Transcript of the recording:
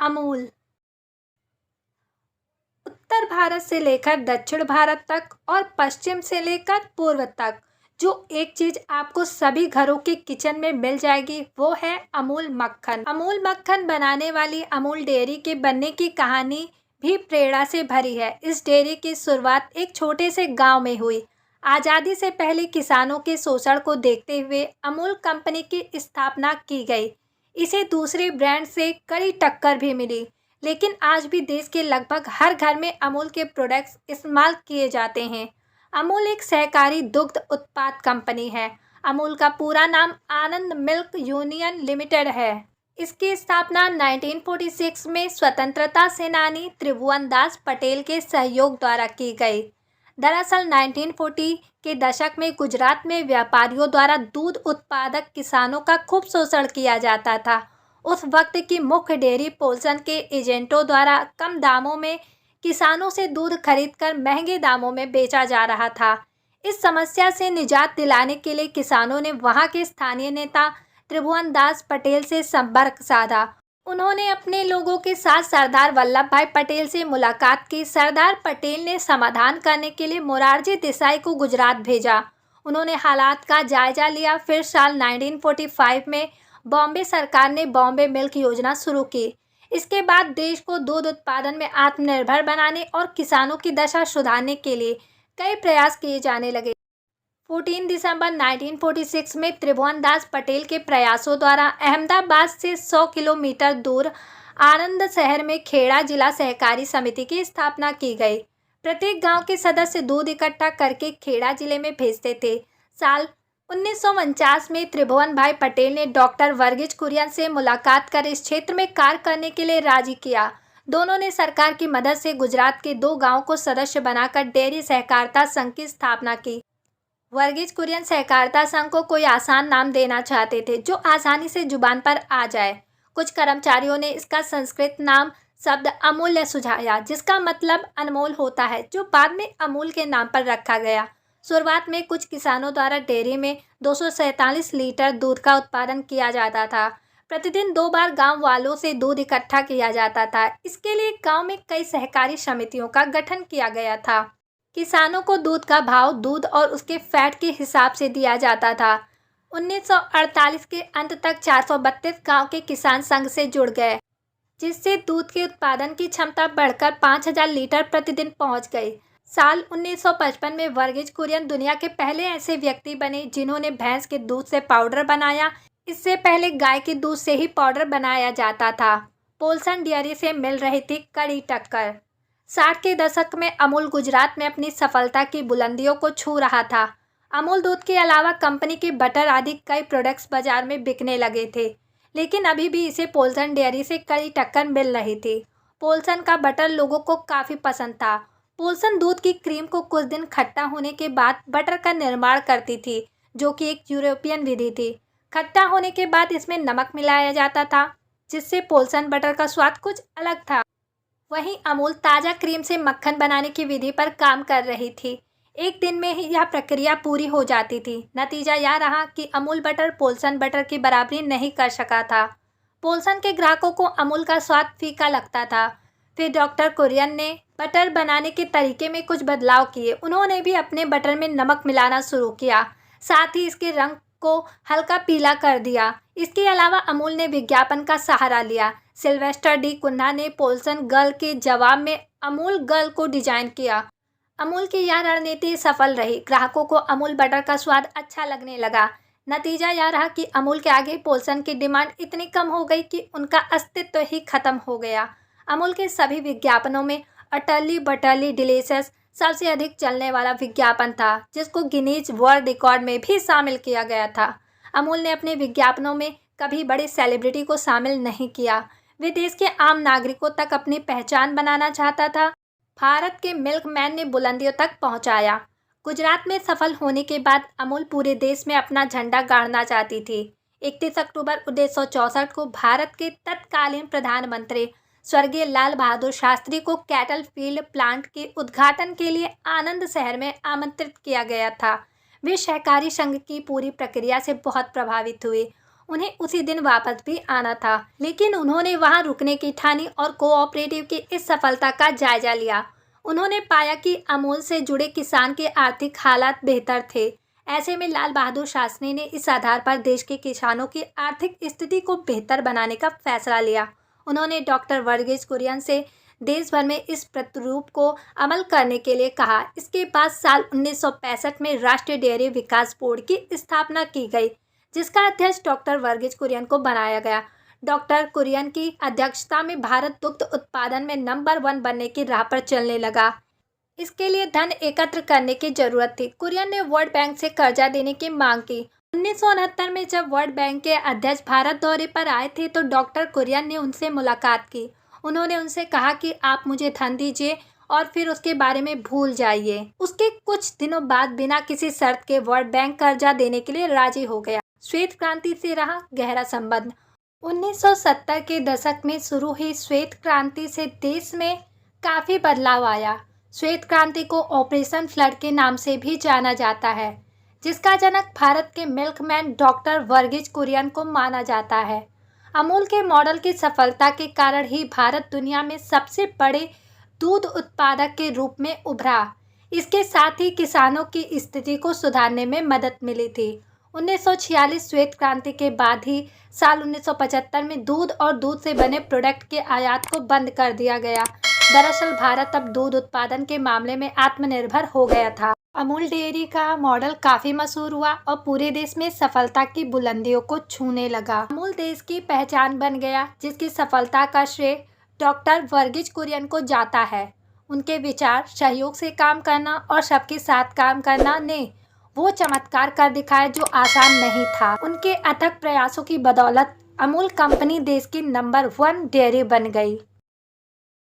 अमूल उत्तर भारत से लेकर दक्षिण भारत तक और पश्चिम से लेकर पूर्व तक जो एक चीज आपको सभी घरों के किचन में मिल जाएगी वो है अमूल मक्खन। अमूल मक्खन बनाने वाली अमूल डेयरी के बनने की कहानी भी प्रेरणा से भरी है। इस डेयरी की शुरुआत एक छोटे से गांव में हुई। आज़ादी से पहले किसानों के शोषण को देखते हुए अमूल कंपनी की स्थापना की गई। इसे दूसरे ब्रांड से कड़ी टक्कर भी मिली, लेकिन आज भी देश के लगभग हर घर में अमूल के प्रोडक्ट्स इस्तेमाल किए जाते हैं। अमूल एक सहकारी दुग्ध उत्पाद कंपनी है। अमूल का पूरा नाम आनंद मिल्क यूनियन लिमिटेड है। इसकी स्थापना 1946 में स्वतंत्रता सेनानी त्रिभुवन दास पटेल के सहयोग द्वारा की गई। दरअसल 1940 के दशक में गुजरात में व्यापारियों द्वारा दूध उत्पादक किसानों का खूब शोषण किया जाता था। उस वक्त की मुख्य डेयरी पोल्सन के एजेंटों द्वारा कम दामों में किसानों से दूध खरीदकर महंगे दामों में बेचा जा रहा था। इस समस्या से निजात दिलाने के लिए किसानों ने वहां के स्थानीय नेता त्रिभुवन दास पटेल से संपर्क साधा। उन्होंने अपने लोगों के साथ सरदार वल्लभ भाई पटेल से मुलाकात की। सरदार पटेल ने समाधान करने के लिए मोरारजी देसाई को गुजरात भेजा। उन्होंने हालात का जायजा लिया। फिर साल 1945 में बॉम्बे सरकार ने बॉम्बे मिल्क योजना शुरू की। इसके बाद देश को दूध उत्पादन में आत्मनिर्भर बनाने और किसानों की दशा सुधारने के लिए कई प्रयास किए जाने लगे। 14 दिसंबर 1946 में त्रिभुवन दास पटेल के प्रयासों द्वारा अहमदाबाद से 100 किलोमीटर दूर आनंद शहर में खेड़ा जिला सहकारी समिति की स्थापना की गई। प्रत्येक गांव के सदस्य दूध इकट्ठा करके खेड़ा जिले में भेजते थे। साल 1949 में त्रिभुवन भाई पटेल ने डॉक्टर वर्गीज कुरियन से मुलाकात कर इस क्षेत्र में कार्य करने के लिए राजी किया। दोनों ने सरकार की मदद से गुजरात के 2 गांवों को सदस्य बनाकर डेयरी सहकारिता संघ की स्थापना की। वर्गीज कुरियन सहकारिता संघ को कोई आसान नाम देना चाहते थे जो आसानी से जुबान पर आ जाए। कुछ कर्मचारियों ने इसका संस्कृत नाम शब्द अमूल्य सुझाया, जिसका मतलब अनमोल होता है, जो बाद में अमूल के नाम पर रखा गया। शुरुआत में कुछ किसानों द्वारा डेयरी में 247 लीटर दूध का उत्पादन किया जाता था। प्रतिदिन 2 बार गांव वालों से दूध इकट्ठा किया जाता था। इसके लिए गांव में कई सहकारी समितियों का गठन किया गया था। किसानों को दूध का भाव दूध और उसके फैट के हिसाब से दिया जाता था। 1948 के अंत तक 432 गांव के किसान संघ से जुड़ गए, जिससे दूध के उत्पादन की क्षमता बढ़कर 5000 लीटर प्रतिदिन पहुंच गई। साल 1955 में वर्गीज कुरियन दुनिया के पहले ऐसे व्यक्ति बने जिन्होंने भैंस के दूध से पाउडर बनाया। इससे पहले गाय के दूध से ही पाउडर बनाया जाता था। पोल्सन डेयरी से मिल रही थी कड़ी टक्कर। 60 के दशक में अमूल गुजरात में अपनी सफलता की बुलंदियों को छू रहा था। अमूल दूध के अलावा कंपनी के बटर आदि कई प्रोडक्ट्स बाजार में बिकने लगे थे, लेकिन अभी भी इसे पोल्सन डेयरी से कड़ी टक्कर मिल रही थी। पोल्सन का बटर लोगों को काफ़ी पसंद था। पोल्सन दूध की क्रीम को कुछ दिन खट्टा होने के बाद बटर का निर्माण करती थी, जो कि एक यूरोपियन विधि थी। खट्टा होने के बाद इसमें नमक मिलाया जाता था, जिससे पोल्सन बटर का स्वाद कुछ अलग था। वहीं अमूल ताज़ा क्रीम से मक्खन बनाने की विधि पर काम कर रही थी। एक दिन में ही यह प्रक्रिया पूरी हो जाती थी। नतीजा यह रहा कि अमूल बटर पोल्सन बटर की बराबरी नहीं कर सका था। पोल्सन के ग्राहकों को अमूल का स्वाद फीका लगता था। फिर डॉक्टर कुरियन ने बटर बनाने के तरीके में कुछ बदलाव किए। उन्होंने भी अपने बटर में नमक मिलाना शुरू किया, साथ ही इसके रंग को हल्का पीला कर दिया। इसके अलावा अमूल ने विज्ञापन का सहारा लिया। सिल्वेस्टर डी कुन्हा ने पोल्सन गर्ल के जवाब में अमूल गर्ल को डिजाइन किया। अमूल की यह रणनीति सफल रही। ग्राहकों को अमूल बटर का स्वाद अच्छा लगने लगा। नतीजा यह रहा कि अमूल के आगे पोल्सन की डिमांड इतनी कम हो गई कि उनका अस्तित्व ही खत्म हो गया। अमूल के सभी विज्ञापनों में अटली बटरली डिलीशियस सबसे अधिक चलने वाला विज्ञापन था, जिसको गिनीज वर्ल्ड रिकॉर्ड में भी शामिल किया गया था। अमूल ने अपने विज्ञापनों में कभी बड़े सेलिब्रिटी को शामिल नहीं किया। वे देश के आम नागरिकों तक अपनी पहचान बनाना चाहता था। भारत के मिल्कमैन ने बुलंदियों तक पहुंचाया। गुजरात में सफल होने के बाद अमूल पूरे देश में अपना झंडा गाड़ना चाहती थी। 31 अक्टूबर 1964 को भारत के तत्कालीन प्रधानमंत्री स्वर्गीय लाल बहादुर शास्त्री को कैटल फील्ड प्लांट के उद्घाटन के लिए आनंद शहर में आमंत्रित किया गया था। वे सहकारी संघ की पूरी प्रक्रिया से बहुत प्रभावित हुए। उन्हें उसी दिन वापस भी आना था, लेकिन उन्होंने वहां रुकने की ठानी और कोऑपरेटिव की इस सफलता का जायजा लिया। उन्होंने पाया कि अमूल से जुड़े किसान के आर्थिक हालात बेहतर थे। ऐसे में लाल बहादुर शास्त्री ने इस आधार पर देश के किसानों की आर्थिक स्थिति को बेहतर बनाने का फैसला लिया। उन्होंने डॉक्टर वर्गीज कुरियन से देश भर में इस प्रतिरूप को अमल करने के लिए कहा। इसके बाद साल 1965 में राष्ट्रीय डेयरी विकास बोर्ड की स्थापना की गई, जिसका अध्यक्ष डॉक्टर वर्गीज कुरियन को बनाया गया। डॉक्टर कुरियन की अध्यक्षता में भारत दुग्ध उत्पादन में नंबर 1 बनने की राह पर चलने लगा। इसके लिए धन एकत्र करने की जरूरत थी। कुरियन ने वर्ल्ड बैंक से कर्जा देने की मांग की। 1969 में जब वर्ल्ड बैंक के अध्यक्ष भारत दौरे पर आए थे तो डॉक्टर कुरियन ने उनसे मुलाकात की। उन्होंने उनसे कहा कि आप मुझे धन दीजिए और फिर उसके बारे में भूल जाइए। उसके कुछ दिनों बाद बिना किसी शर्त के वर्ल्ड बैंक कर्जा देने के लिए राजी हो गया। श्वेत क्रांति से रहा गहरा संबंध। 1970 के दशक में शुरू हुई श्वेत क्रांति से देश में काफी बदलाव आया। श्वेत क्रांति को ऑपरेशन फ्लड के नाम से भी जाना जाता है, जिसका जनक भारत के मिल्कमैन डॉक्टर वर्गीज कुरियन को माना जाता है। अमूल के मॉडल की सफलता के कारण ही भारत दुनिया में सबसे बड़े दूध उत्पादक के रूप में उभरा। इसके साथ ही किसानों की स्थिति को सुधारने में मदद मिली थी। 1946 श्वेत क्रांति के बाद ही साल 1975 में दूध और दूध से बने प्रोडक्ट के आयात को बंद कर दिया गया। दरअसल भारत अब दूध उत्पादन के मामले में आत्मनिर्भर हो गया था। अमूल डेयरी का मॉडल काफी मशहूर हुआ और पूरे देश में सफलता की बुलंदियों को छूने लगा। अमूल देश की पहचान बन गया, जिसकी सफलता का श्रेय डॉक्टर वर्गीज कुरियन को जाता है। उनके विचार, सहयोग से काम करना और सबके साथ काम करना ने वो चमत्कार कर दिखाया जो आसान नहीं था। उनके अथक प्रयासों की बदौलत अमूल कंपनी देश की नंबर 1 डेयरी बन गई।